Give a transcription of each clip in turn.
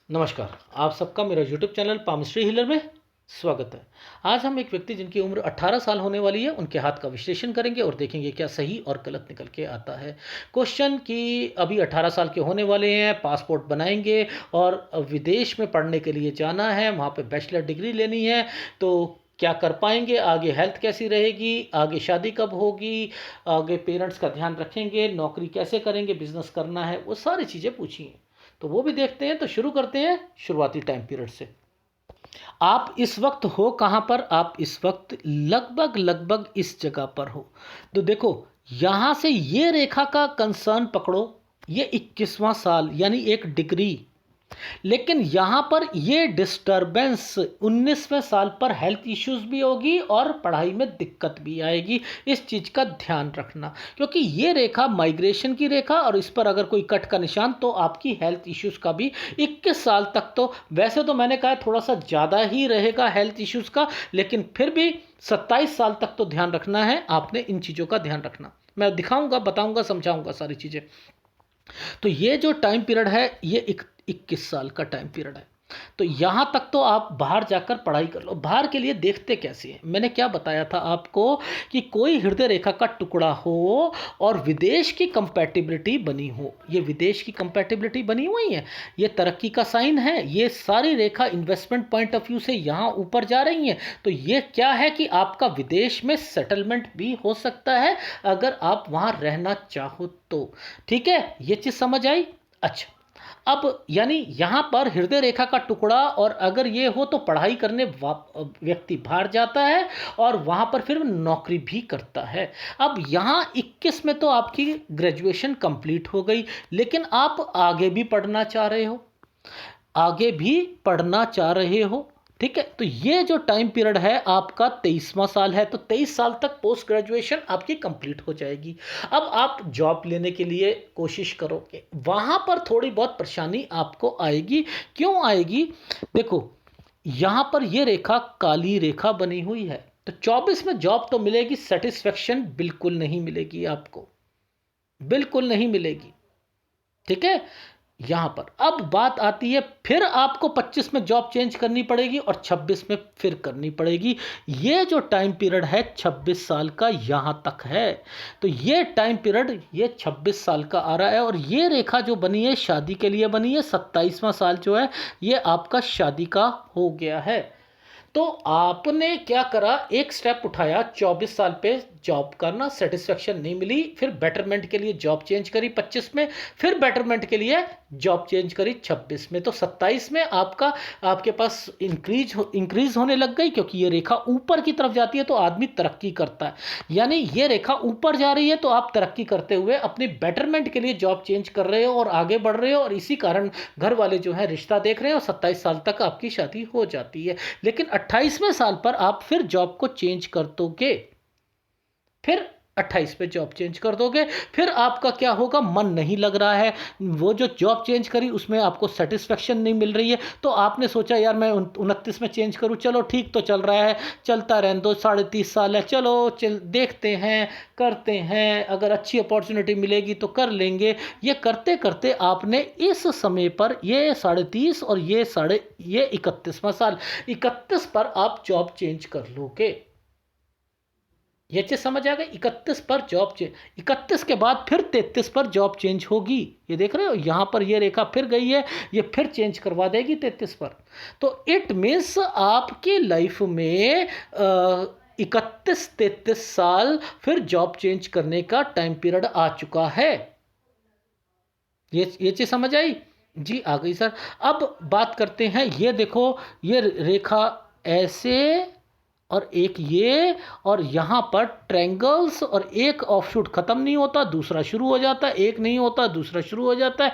नमस्कार। आप सबका मेरा यूट्यूब चैनल पामस्ट्री हीलर में स्वागत है। आज हम एक व्यक्ति जिनकी उम्र 18 साल होने वाली है, उनके हाथ का विश्लेषण करेंगे और देखेंगे क्या सही और गलत निकल के आता है। क्वेश्चन कि अभी 18 साल के होने वाले हैं, पासपोर्ट बनाएंगे और विदेश में पढ़ने के लिए जाना है, वहाँ पे बैचलर डिग्री लेनी है, तो क्या कर पाएंगे? आगे हेल्थ कैसी रहेगी? आगे शादी कब होगी? आगे पेरेंट्स का ध्यान रखेंगे? नौकरी कैसे करेंगे? बिजनेस करना है? वो सारी चीज़ें पूछी हैं, तो वो भी देखते हैं। तो शुरू करते हैं शुरुआती टाइम पीरियड से। आप इस वक्त हो कहाँ पर? आप इस वक्त लगभग लगभग इस जगह पर हो। तो देखो, यहाँ से ये रेखा का कंसर्न पकड़ो, ये 21वां साल यानी एक डिग्री। लेकिन यहाँ पर ये डिस्टरबेंस 19वें साल पर हेल्थ इश्यूज भी होगी और पढ़ाई में दिक्कत भी आएगी। इस चीज़ का ध्यान रखना, क्योंकि ये रेखा माइग्रेशन की रेखा और इस पर अगर कोई कट का निशान तो आपकी हेल्थ इश्यूज का भी 21 साल तक, तो वैसे तो मैंने कहा थोड़ा सा ज़्यादा ही रहेगा हेल्थ इश्यूज का, लेकिन फिर भी 27 साल तक तो ध्यान रखना है आपने। इन चीज़ों का ध्यान रखना, मैं दिखाऊंगा, बताऊंगा, समझाऊंगा सारी चीज़ें। तो ये जो टाइम पीरियड है ये 21 साल का टाइम पीरियड है। तो यहाँ तक तो आप बाहर जाकर पढ़ाई कर लो। बाहर के लिए देखते कैसे हैं, मैंने क्या बताया था आपको कि कोई हृदय रेखा का टुकड़ा हो और विदेश की कंपैटिबिलिटी बनी हो। ये विदेश की कंपैटिबिलिटी बनी हुई है, ये तरक्की का साइन है। ये सारी रेखा इन्वेस्टमेंट पॉइंट ऑफ व्यू से यहाँ ऊपर जा रही हैं, तो ये क्या है कि आपका विदेश में सेटलमेंट भी हो सकता है अगर आप वहाँ रहना चाहो तो। ठीक है, ये चीज़ समझ आई? अच्छा, अब यानी यहाँ पर हृदय रेखा का टुकड़ा और अगर ये हो तो पढ़ाई करने व्यक्ति बाहर जाता है और वहाँ पर फिर नौकरी भी करता है। अब यहाँ 21 में तो आपकी ग्रेजुएशन कंप्लीट हो गई, लेकिन आप आगे भी पढ़ना चाह रहे हो, आगे भी पढ़ना चाह रहे हो। ठीक है, तो ये जो टाइम पीरियड है आपका 23वां साल है, तो 23 साल तक पोस्ट ग्रेजुएशन आपकी कंप्लीट हो जाएगी। अब आप जॉब लेने के लिए कोशिश करोगे, वहाँ पर थोड़ी बहुत परेशानी आपको आएगी। क्यों आएगी? देखो, यहाँ पर ये रेखा काली रेखा बनी हुई है, तो 24 में जॉब तो मिलेगी, सेटिस्फेक्शन बिल्कुल नहीं मिलेगी आपको, बिल्कुल नहीं मिलेगी। ठीक है, यहां पर अब बात आती है, फिर आपको 25 में जॉब चेंज करनी पड़ेगी और 26 में फिर करनी पड़ेगी। ये जो टाइम पीरियड है 26 साल का यहां तक है, तो ये टाइम पीरियड ये 26 साल का आ रहा है और ये रेखा जो बनी है शादी के लिए बनी है। 27वां साल जो है ये आपका शादी का हो गया है। तो आपने क्या करा, एक स्टेप उठाया, 24 साल पे जॉब करना, सेटिस्फेक्शन नहीं मिली, फिर बेटरमेंट के लिए जॉब चेंज करी 25 में, फिर बेटरमेंट के लिए जॉब चेंज करी 26 में, तो 27 में आपका आपके पास इंक्रीज होने लग गई, क्योंकि ये रेखा ऊपर की तरफ जाती है तो आदमी तरक्की करता है। यानी ये रेखा ऊपर जा रही है तो आप तरक्की करते हुए अपनी बेटरमेंट के लिए जॉब चेंज कर रहे हो और आगे बढ़ रहे हो, और इसी कारण घर वाले जो है रिश्ता देख रहे हैं और 27 साल तक आपकी शादी हो जाती है। लेकिन 28वें साल पर आप फिर जॉब को चेंज कर दोगे, फिर 28 पे जॉब चेंज कर दोगे, फिर आपका क्या होगा, मन नहीं लग रहा है, वो जो जॉब चेंज करी उसमें आपको सेटिस्फेक्शन नहीं मिल रही है, तो आपने सोचा यार मैं 29 में चेंज करूं, चलो ठीक तो चल रहा है, चलता रहने दो, 30.5 साल है, चलो चल देखते हैं, करते हैं, अगर अच्छी अपॉर्चुनिटी मिलेगी तो कर लेंगे। ये करते करते आपने इस समय पर ये 30.5 और ये 31वां साल, 31 पर आप जॉब चेंज कर लोगे। ये चीज समझ आ गई? 31 पर जॉब चेंज, 31 के बाद फिर 33 पर जॉब चेंज होगी। ये देख रहे हो, यहां पर ये रेखा फिर गई है, ये फिर चेंज करवा देगी 33 पर। तो इट मीन्स आपकी लाइफ में 31-33 साल फिर जॉब चेंज करने का टाइम पीरियड आ चुका है। ये चीज समझ आई? जी आ गई सर। अब बात करते हैं, ये देखो, ये रेखा ऐसे और एक ये, और यहाँ पर ट्रायंगल्स, और एक ऑफशूट ख़त्म नहीं होता दूसरा शुरू हो जाता है, एक नहीं होता दूसरा शुरू हो जाता है।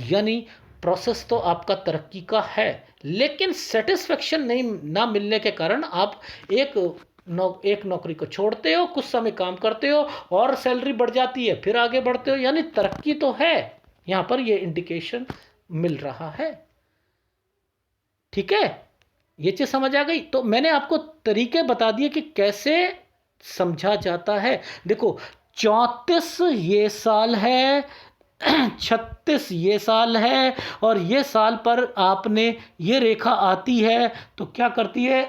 यानी प्रोसेस तो आपका तरक्की का है, लेकिन सेटिस्फेक्शन नहीं ना मिलने के कारण आप एक नौकरी को छोड़ते हो, कुछ समय काम करते हो और सैलरी बढ़ जाती है, फिर आगे बढ़ते हो, यानी तरक्की तो है, यहाँ पर ये इंडिकेशन मिल रहा है। ठीक है, ये चीज समझ आ गई? तो मैंने आपको तरीके बता दिए कि कैसे समझा जाता है। देखो, 34 ये साल है, 36 ये साल है और ये साल पर आपने ये रेखा आती है तो क्या करती है?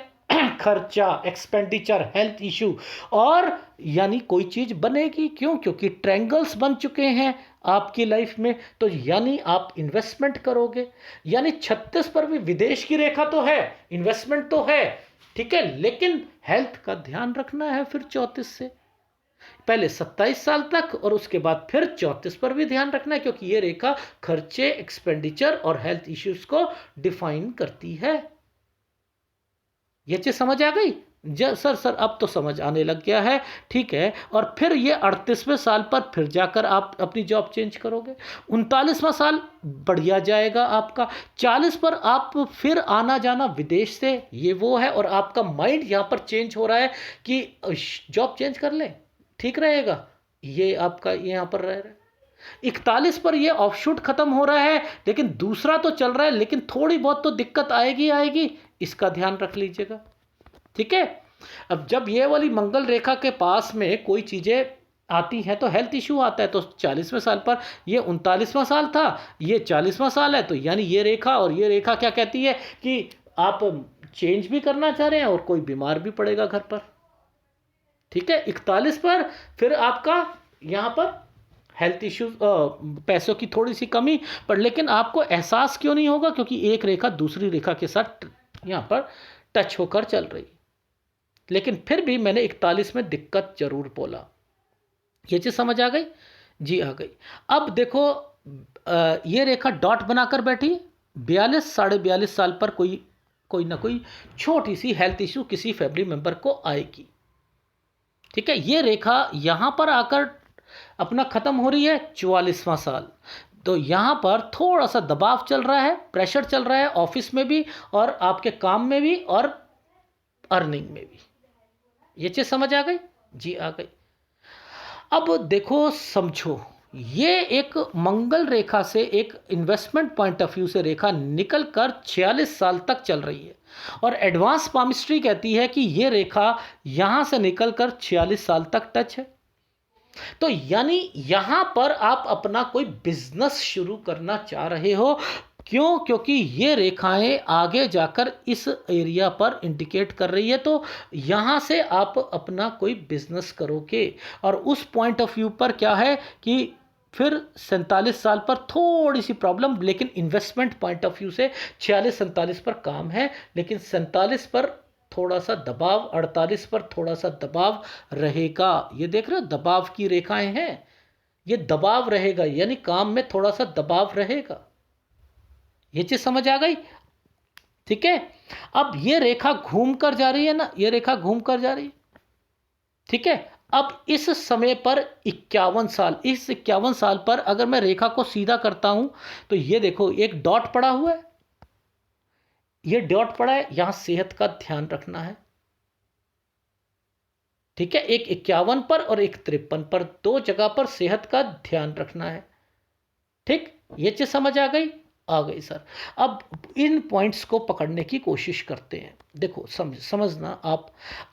खर्चा, एक्सपेंडिचर, हेल्थ इशू, और यानी कोई चीज बनेगी। क्यों? क्योंकि ट्रायंगल्स बन चुके हैं आपकी लाइफ में, तो यानी आप इन्वेस्टमेंट करोगे। यानी 36 पर भी विदेश की रेखा तो है, इन्वेस्टमेंट तो है, ठीक है, लेकिन हेल्थ का ध्यान रखना है। फिर 34 से पहले 27 साल तक और उसके बाद फिर 34 पर भी ध्यान रखना है, क्योंकि ये रेखा खर्चे, एक्सपेंडिचर और हेल्थ इश्यूज को डिफाइन करती है। ये चीज समझ आ गई? सर अब तो समझ आने लग गया है, ठीक है। और फिर ये 38वें साल पर फिर जाकर आप अपनी जॉब चेंज करोगे। 39वां साल बढ़िया जाएगा आपका। 40 पर आप फिर आना जाना विदेश से, ये वो है, और आपका माइंड यहाँ पर चेंज हो रहा है कि जॉब चेंज कर ले, ठीक रहेगा, ये आपका यहाँ पर रह रहा है। 41 पर ये ऑफशूट खत्म हो रहा है, लेकिन दूसरा तो चल रहा है, लेकिन थोड़ी बहुत तो दिक्कत आएगी आएगी, इसका ध्यान रख लीजिएगा, ठीक है। अब जब ये वाली मंगल रेखा के पास में कोई चीजें आती हैं तो हेल्थ इशू आता है। तो 40वें साल पर ये 39वां साल था, ये 40वां साल है, तो यानी ये रेखा और ये रेखा क्या कहती है कि आप चेंज भी करना चाह रहे हैं और कोई बीमार भी पड़ेगा घर पर, ठीक है। 41 पर फिर आपका यहाँ पर हेल्थ इश्यूज, पैसों की थोड़ी सी कमी, पर लेकिन आपको एहसास क्यों नहीं होगा? क्योंकि एक रेखा दूसरी रेखा के साथ यहाँ पर टच होकर चल रही। लेकिन फिर भी मैंने 41 में दिक्कत जरूर बोला। ये चीज समझ आ गई? जी आ गई। अब देखो, ये रेखा डॉट बनाकर बैठी। 42 साढ़े 42 साल पर कोई कोई ना कोई छोटी सी हेल्थ इश्यू किसी फैमिली मेंबर को आएगी, ठीक है। ये रेखा यहां पर आकर अपना खत्म हो रही है 44वां साल। तो यहां पर थोड़ा सा दबाव चल रहा है, प्रेशर चल रहा है ऑफिस में भी और आपके काम में भी और अर्निंग में भी। ये चीज समझ आ गई? जी आ गई। अब देखो, समझो, ये एक मंगल रेखा से, एक इन्वेस्टमेंट पॉइंट ऑफ व्यू से रेखा निकल कर 46 साल तक चल रही है, और एडवांस पामिस्ट्री कहती है कि ये रेखा यहां से निकलकर 46 साल तक टच है। तो यानी यहां पर आप अपना कोई बिजनेस शुरू करना चाह रहे हो। क्यों? क्योंकि ये रेखाएं आगे जाकर इस एरिया पर इंडिकेट कर रही है, तो यहां से आप अपना कोई बिजनेस करोगे। और उस पॉइंट ऑफ व्यू पर क्या है कि फिर 47 साल पर थोड़ी सी प्रॉब्लम, लेकिन इन्वेस्टमेंट पॉइंट ऑफ व्यू से 46-47 पर काम है, लेकिन 47 पर थोड़ा सा दबाव, 48 पर थोड़ा सा दबाव रहेगा। ये देख रहे हो, दबाव की रेखाएं हैं, ये दबाव रहेगा, यानी काम में थोड़ा सा दबाव रहेगा। ये चीज समझ आ गई? ठीक है। अब ये रेखा घूम कर जा रही है ना, ये रेखा घूम कर जा रही है, ठीक है। अब इस समय पर 51 साल, इस 51 साल पर अगर मैं रेखा को सीधा करता हूं तो ये देखो, एक डॉट पड़ा हुआ है, ये डॉट पड़ा है, यहां सेहत का ध्यान रखना है, ठीक है। एक 51 पर और एक 53 पर, दो जगह पर सेहत का ध्यान रखना है, ठीक। ये चीज समझ आ गई? आ गई सर। अब इन पॉइंट्स को पकड़ने की कोशिश करते हैं। देखो, समझना,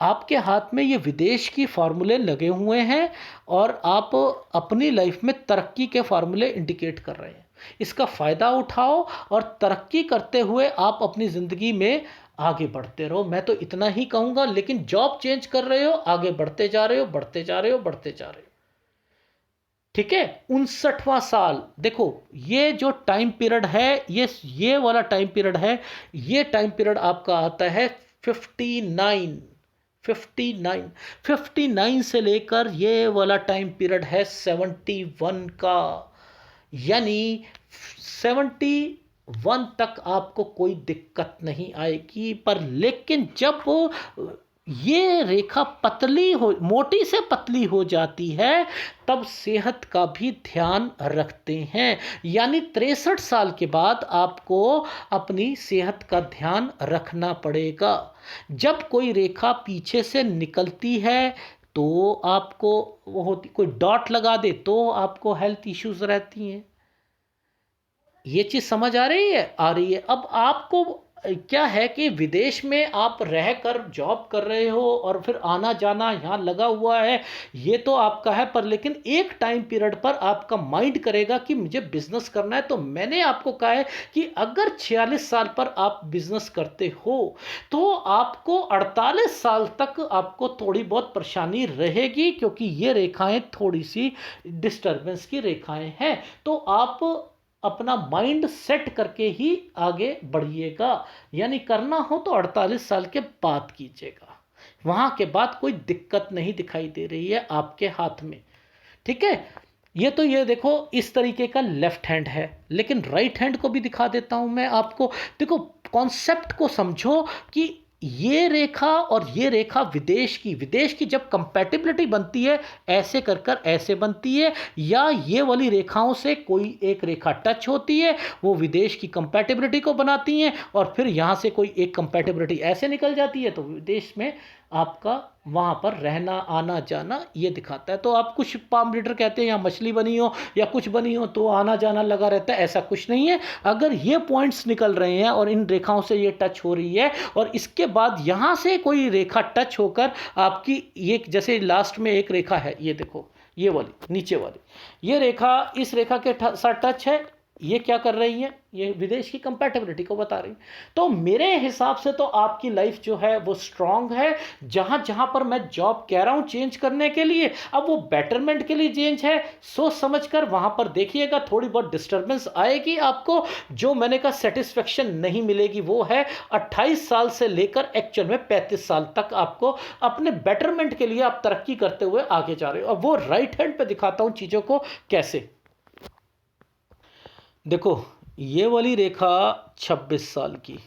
आपके हाथ में ये विदेश की फार्मूले लगे हुए हैं और आप अपनी लाइफ में तरक्की के फार्मूले इंडिकेट कर रहे हैं। इसका फायदा उठाओ और तरक्की करते हुए आप अपनी जिंदगी में आगे बढ़ते रहो। मैं तो इतना ही कहूंगा, लेकिन जॉब चेंज कर रहे हो, आगे बढ़ते जा रहे हो, बढ़ते जा रहे हो, बढ़ते जा रहे हो, ठीक है। 59वां साल, देखो, ये जो टाइम पीरियड है, ये वाला टाइम पीरियड है, ये टाइम पीरियड आपका आता है 59, 59, 59 से लेकर ये वाला टाइम पीरियड है 71 का। यानी 71 तक आपको कोई दिक्कत नहीं आएगी। पर लेकिन जब ये रेखा पतली हो, मोटी से पतली हो जाती है, तब सेहत का भी ध्यान रखते हैं। यानी 63 साल के बाद आपको अपनी सेहत का ध्यान रखना पड़ेगा। जब कोई रेखा पीछे से निकलती है तो आपको वो होती, कोई डॉट लगा दे तो आपको हेल्थ इश्यूज रहती हैं। ये चीज समझ आ रही है? आ रही है। अब आपको क्या है कि विदेश में आप रहकर जॉब कर रहे हो और फिर आना जाना यहाँ लगा हुआ है, ये तो आपका है, पर लेकिन एक टाइम पीरियड पर आपका माइंड करेगा कि मुझे बिजनेस करना है। तो मैंने आपको कहा है कि अगर 46 साल पर आप बिजनेस करते हो तो आपको 48 साल तक आपको थोड़ी बहुत परेशानी रहेगी, क्योंकि ये रेखाएं थोड़ी सी डिस्टर्बेंस की रेखाएं हैं। तो आप अपना माइंड सेट करके ही आगे बढ़िएगा, यानी करना हो तो 48 साल के बाद कीजिएगा। वहां के बाद कोई दिक्कत नहीं दिखाई दे रही है आपके हाथ में। ठीक है, ये तो ये देखो इस तरीके का लेफ्ट हैंड है, लेकिन राइट हैंड को भी दिखा देता हूं मैं आपको। देखो कॉन्सेप्ट को समझो कि ये रेखा और ये रेखा विदेश की जब कंपैटिबिलिटी बनती है, ऐसे कर कर ऐसे बनती है, या ये वाली रेखाओं से कोई एक रेखा टच होती है, वो विदेश की कंपैटिबिलिटी को बनाती हैं, और फिर यहाँ से कोई एक कंपैटिबिलिटी ऐसे निकल जाती है, तो विदेश में आपका वहाँ पर रहना आना जाना ये दिखाता है। तो आप कुछ पाम रीडर कहते हैं यहाँ मछली बनी हो या कुछ बनी हो तो आना जाना लगा रहता है, ऐसा कुछ नहीं है। अगर ये पॉइंट्स निकल रहे हैं और इन रेखाओं से ये टच हो रही है, और इसके बाद यहाँ से कोई रेखा टच होकर आपकी ये, जैसे लास्ट में एक रेखा है, ये देखो ये वाली नीचे वाली ये रेखा इस रेखा के साथ टच है, ये क्या कर रही है, ये विदेश की कंपैटिबिलिटी को बता रही है। तो मेरे हिसाब से तो आपकी लाइफ जो है वो स्ट्रांग है। जहां जहां पर मैं जॉब कह रहा हूं चेंज करने के लिए, अब वो बेटरमेंट के लिए चेंज है, सोच समझ कर वहां पर देखिएगा। थोड़ी बहुत डिस्टर्बेंस आएगी आपको, जो मैंने कहा सेटिस्फेक्शन नहीं मिलेगी, वो है 28 साल से लेकर एक्चुअल में 35 साल तक आपको अपने बेटरमेंट के लिए आप तरक्की करते हुए आगे जा रहे हो। अब वो राइट हैंड पे दिखाता हूं चीजों को कैसे। देखो ये वाली रेखा 26 साल की,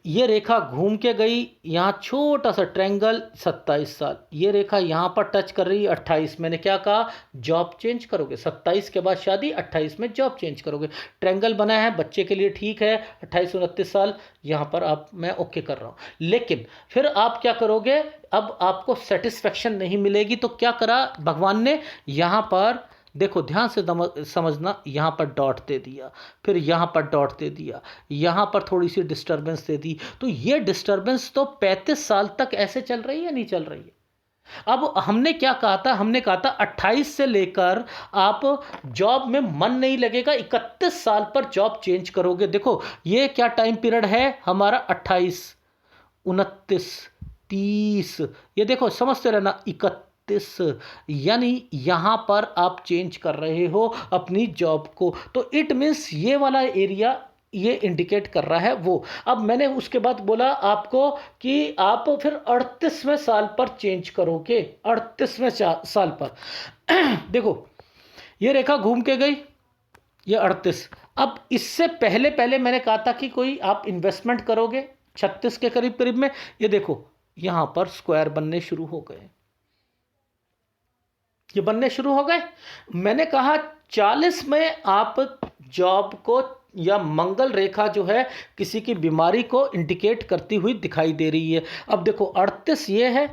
ये रेखा घूम के गई यहाँ छोटा सा ट्रायंगल 27 साल, ये रेखा यहाँ पर टच कर रही है 28। मैंने क्या कहा, जॉब चेंज करोगे, 27 के बाद शादी, 28 में जॉब चेंज करोगे। ट्रायंगल बना है बच्चे के लिए, ठीक है, 28-29 साल यहाँ पर आप, मैं ओके कर रहा हूँ। लेकिन फिर आप क्या करोगे, अब आपको सेटिस्फेक्शन नहीं मिलेगी, तो क्या करा भगवान ने, यहाँ पर देखो ध्यान से समझना, यहाँ पर डॉट दे दिया, फिर यहाँ पर डॉट दे दिया, यहाँ पर थोड़ी सी डिस्टरबेंस दे दी। तो ये डिस्टरबेंस तो 35 साल तक ऐसे चल रही है, नहीं चल रही है। अब हमने क्या कहा था, हमने कहा था 28 से लेकर आप जॉब में मन नहीं लगेगा, 31 साल पर जॉब चेंज करोगे। देखो ये क्या टाइम पीरियड है हमारा, 28, 29, 30, ये देखो समझते रहना, 31, यानी यहां पर आप चेंज कर रहे हो अपनी जॉब को। तो इट मींस ये वाला एरिया ये इंडिकेट कर रहा है वो। अब मैंने उसके बाद बोला आपको कि आप फिर 38वें साल पर चेंज करोगे, 38वें साल पर देखो ये रेखा घूम के गई, ये 38। अब इससे पहले पहले मैंने कहा था कि कोई आप इन्वेस्टमेंट करोगे 36 के करीब करीब में, ये देखो यहां पर स्क्वायर बनने शुरू हो गए, ये बनने शुरू हो गए। मैंने कहा 40 में आप जॉब को, या मंगल रेखा जो है किसी की बीमारी को इंडिकेट करती हुई दिखाई दे रही है। अब देखो 38 ये है,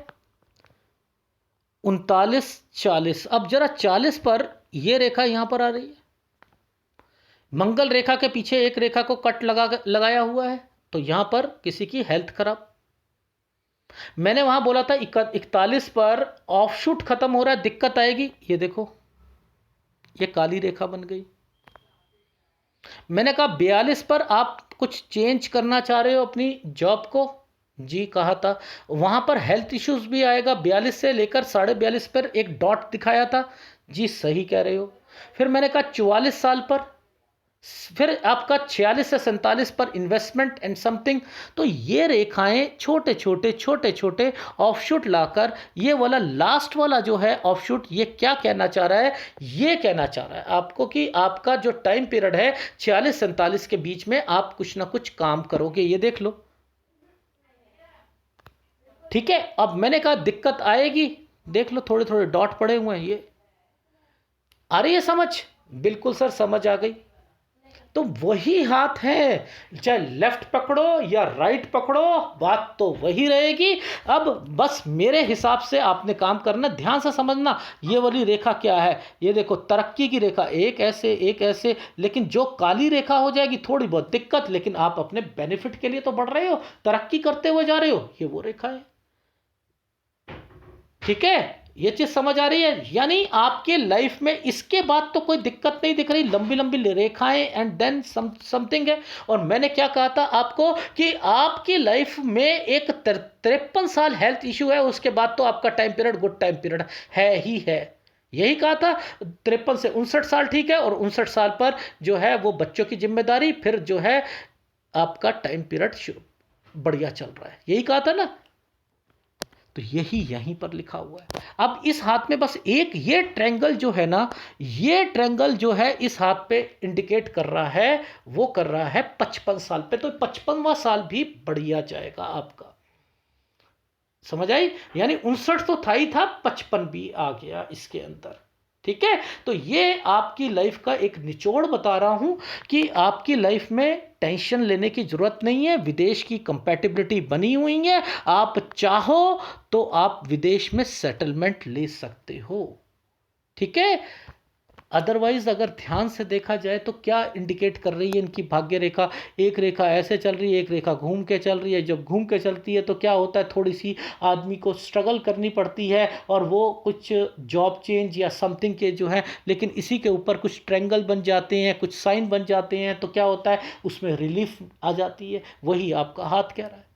39, 40। अब जरा 40 पर ये रेखा यहां पर आ रही है, मंगल रेखा के पीछे एक रेखा को कट लगाया हुआ है, तो यहां पर किसी की हेल्थ खराब। मैंने वहां बोला था 41 पर ऑफशूट खत्म हो रहा है, दिक्कत आएगी। ये देखो ये काली रेखा बन गई। मैंने कहा 42 पर आप कुछ चेंज करना चाह रहे हो अपनी जॉब को, जी कहा था। वहां पर हेल्थ इश्यूज भी आएगा, 42 से लेकर 42.5 पर एक डॉट दिखाया था, जी सही कह रहे हो। फिर मैंने कहा 44 साल पर, फिर आपका 46 से 47 पर इन्वेस्टमेंट एंड समथिंग। तो ये रेखाएं छोटे छोटे छोटे छोटे ऑफशूट लाकर, ये वाला लास्ट वाला जो है ऑफशूट, ये क्या कहना चाह रहा है, ये कहना चाह रहा है आपको कि आपका जो टाइम पीरियड है 46-47 के बीच में आप कुछ ना कुछ काम करोगे, ये देख लो। ठीक है, अब मैंने कहा दिक्कत आएगी, देख लो थोड़े थोड़े डॉट पड़े हुए हैं, ये आ रही है समझ, बिल्कुल सर समझ आ गई। तो वही हाथ है, चाहे लेफ्ट पकड़ो या राइट पकड़ो, बात तो वही रहेगी। अब बस मेरे हिसाब से आपने काम करना, ध्यान से समझना ये वाली रेखा क्या है। ये देखो तरक्की की रेखा, एक ऐसे एक ऐसे, लेकिन जो काली रेखा हो जाएगी थोड़ी बहुत दिक्कत, लेकिन आप अपने बेनिफिट के लिए तो बढ़ रहे हो, तरक्की करते हुए जा रहे हो, ये वो रेखा है। ठीक है, ये चीज समझ आ रही है। यानी आपके लाइफ में इसके बाद तो कोई दिक्कत नहीं दिख रही, लंबी लंबी रेखाएं एंड देन समथिंग है। और मैंने क्या कहा था आपको कि आपकी लाइफ में एक 53 साल हेल्थ इश्यू है, उसके बाद तो आपका time period good time period है ही है। यही कहा था, 53 से 59 साल ठीक है, और 59 साल पर जो है वो बच्चों की जिम्मेदारी, फिर जो है आपका टाइम पीरियड बढ़िया चल रहा है, यही कहा था ना। तो यही यहीं पर लिखा हुआ है। अब इस हाथ में बस एक ये ट्रायंगल जो है ना, ये ट्रायंगल जो है इस हाथ पे इंडिकेट कर रहा है, वो कर रहा है 55 साल पे, तो 55वां साल भी बढ़िया जाएगा आपका। समझ आई? यानी 59 तो था ही था, 55 भी आ गया इसके अंदर। ठीक है, तो ये आपकी लाइफ का एक निचोड़ बता रहा हूं कि आपकी लाइफ में टेंशन लेने की जरूरत नहीं है, विदेश की कंपैटिबिलिटी बनी हुई है, आप चाहो तो आप विदेश में सेटलमेंट ले सकते हो। ठीक है, अदरवाइज अगर ध्यान से देखा जाए तो क्या इंडिकेट कर रही है इनकी भाग्य रेखा, एक रेखा ऐसे चल रही है, एक रेखा घूम के चल रही है। जब घूम के चलती है तो क्या होता है, थोड़ी सी आदमी को स्ट्रगल करनी पड़ती है, और वो कुछ जॉब चेंज या समथिंग के जो है, लेकिन इसी के ऊपर कुछ ट्रायंगल बन जाते हैं, कुछ साइन बन जाते हैं, तो क्या होता है उसमें रिलीफ आ जाती है। वही आपका हाथ कह रहा है,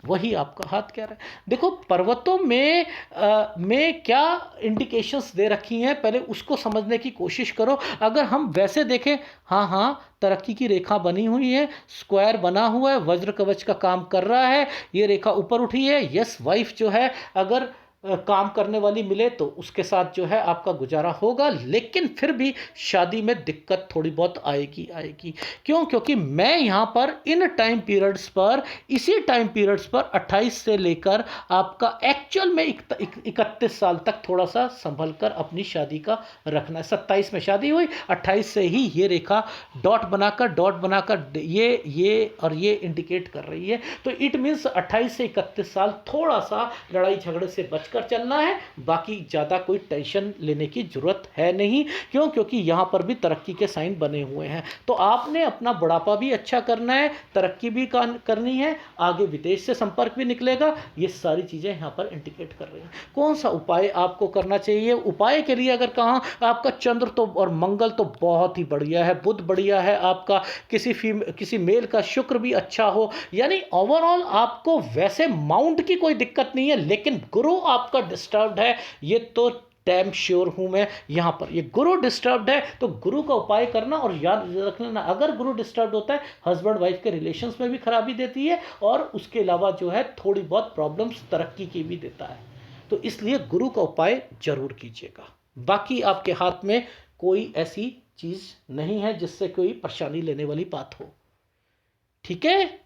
वही आपका हाथ कह रहा है। देखो पर्वतों में क्या इंडिकेशंस दे रखी हैं, पहले उसको समझने की कोशिश करो। अगर हम वैसे देखें, हाँ हाँ तरक्की की रेखा बनी हुई है, स्क्वायर बना हुआ है, वज्र कवच का काम कर रहा है, ये रेखा ऊपर उठी है। यस, वाइफ जो है अगर काम करने वाली मिले तो उसके साथ जो है आपका गुजारा होगा, लेकिन फिर भी शादी में दिक्कत थोड़ी बहुत आएगी आएगी। क्यों? क्योंकि मैं यहाँ पर इन टाइम पीरियड्स पर, इसी टाइम पीरियड्स पर 28 से लेकर आपका एक्चुअल में 31 साल तक थोड़ा सा संभल कर अपनी शादी का रखना है। 27 में शादी हुई, 28 से ही ये रेखा डॉट बनाकर ये और ये इंडिकेट कर रही है। तो इट मीन्स 28 से 31 साल थोड़ा सा लड़ाई झगड़े से बच कर चलना है, बाकी ज़्यादा कोई टेंशन लेने की ज़रूरत है नहीं। क्यों? क्योंकि यहाँ पर भी तरक्की के साइन बने हुए हैं। तो आपने अपना बुढ़ापा भी अच्छा करना है, तरक्की भी करनी है, आगे विदेश से संपर्क भी निकलेगा, ये सारी चीज़ें यहाँ पर इंडिकेट कर रही हैं। कौन सा उपाय आपको करना चाहिए? उपाय के लिए अगर कहाँ, आपका चंद्र तो और मंगल तो बहुत ही बढ़िया है, बुध बढ़िया है आपका, किसी मेल का शुक्र भी अच्छा हो, यानी ओवरऑल आपको वैसे माउंट की कोई दिक्कत नहीं है। लेकिन गुरु आपका डिस्टर्ब्ड है, ये तो डैम श्योर हूं मैं। यहां पर ये गुरु डिस्टर्ब्ड है, तो गुरु का उपाय करना। और याद रख लेना, अगर गुरु डिस्टर्ब्ड होता है, हस्बैंड वाइफ के रिलेशंस में भी खराबी देती है, और उसके अलावा जो है थोड़ी बहुत प्रॉब्लम्स तरक्की की भी देता है। तो इसलिए गुरु का उपाय जरूर कीजिएगा। बाकी आपके हाथ में कोई ऐसी चीज नहीं है जिससे कोई परेशानी लेने वाली बात हो। ठीक है,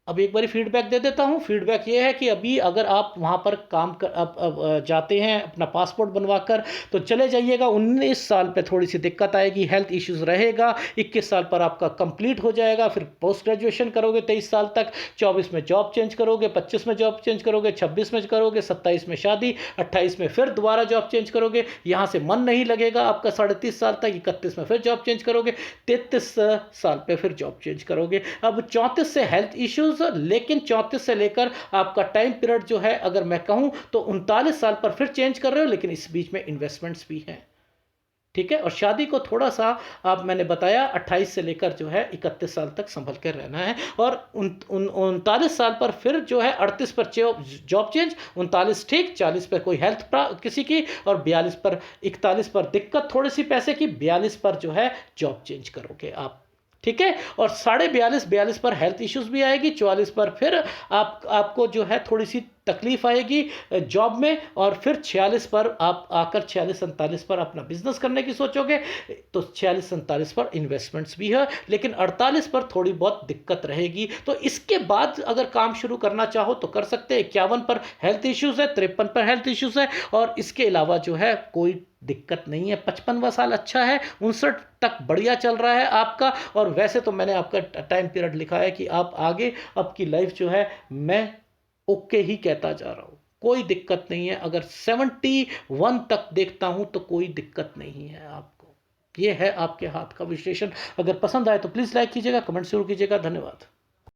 अब एक बारी फीडबैक दे देता हूँ। फीडबैक ये है कि अभी अगर आप वहाँ पर काम कर अब जाते हैं अपना पासपोर्ट बनवाकर, तो चले जाइएगा। 19 साल पे थोड़ी सी दिक्कत आएगी, हेल्थ इश्यूज रहेगा। 21 साल पर आपका कंप्लीट हो जाएगा, फिर पोस्ट ग्रेजुएशन करोगे 23 साल तक, 24 में जॉब चेंज करोगे, 25 में जॉब चेंज करोगे, 26 में करोगे, 27 में शादी, 28 में फिर दोबारा जॉब चेंज करोगे, यहाँ से मन नहीं लगेगा आपका 33 साल तक, 31 में फिर जॉब चेंज करोगे, 33 साल पे फिर जॉब चेंज करोगे। अब 34 से हेल्थ इश्यूज, लेकिन 34 से लेकर आपका टाइम पीरियड जो है अगर मैं कहूं तो 39 साल पर फिर चेंज कर रहे हो, लेकिन इस बीच में इन्वेस्टमेंट्स भी हैं। ठीक है, और शादी को थोड़ा सा आप मैंने बताया 28 से लेकर जो है 31 साल तक संभल कर रहना है, और 39 साल पर फिर जो है 38 पर जॉब चेंज, 39 ठीक, 40 पर कोई हेल्थ किसी की, और 41 पर दिक्कत थोड़ी सी पैसे की, 42 पर जो है जॉब चेंज करोगे आप। ठीक है, और 42.5 42 पर हेल्थ इश्यूज भी आएगी, 44 पर फिर आपको जो है थोड़ी सी तकलीफ आएगी जॉब में, और फिर 46 पर आप आकर 46-47 पर अपना बिजनेस करने की सोचोगे, तो 46-47 पर इन्वेस्टमेंट्स भी है, लेकिन 48 पर थोड़ी बहुत दिक्कत रहेगी। तो इसके बाद अगर काम शुरू करना चाहो तो कर सकते हैं। 51 पर हेल्थ इश्यूज है, 53 पर हेल्थ इश्यूज है, और इसके अलावा जो है कोई दिक्कत नहीं है। 55वां साल अच्छा है, 59 तक बढ़िया चल रहा है आपका। और वैसे तो मैंने आपका टाइम पीरियड लिखा है कि आप आगे आपकी लाइफ जो है, मैं ओके ही कहता जा रहा हूं, कोई दिक्कत नहीं है। अगर 71 तक देखता हूं तो कोई दिक्कत नहीं है आपको। ये है आपके हाथ का विश्लेषण। अगर पसंद आए तो प्लीज़ लाइक कीजिएगा, कमेंट जरूर कीजिएगा। धन्यवाद।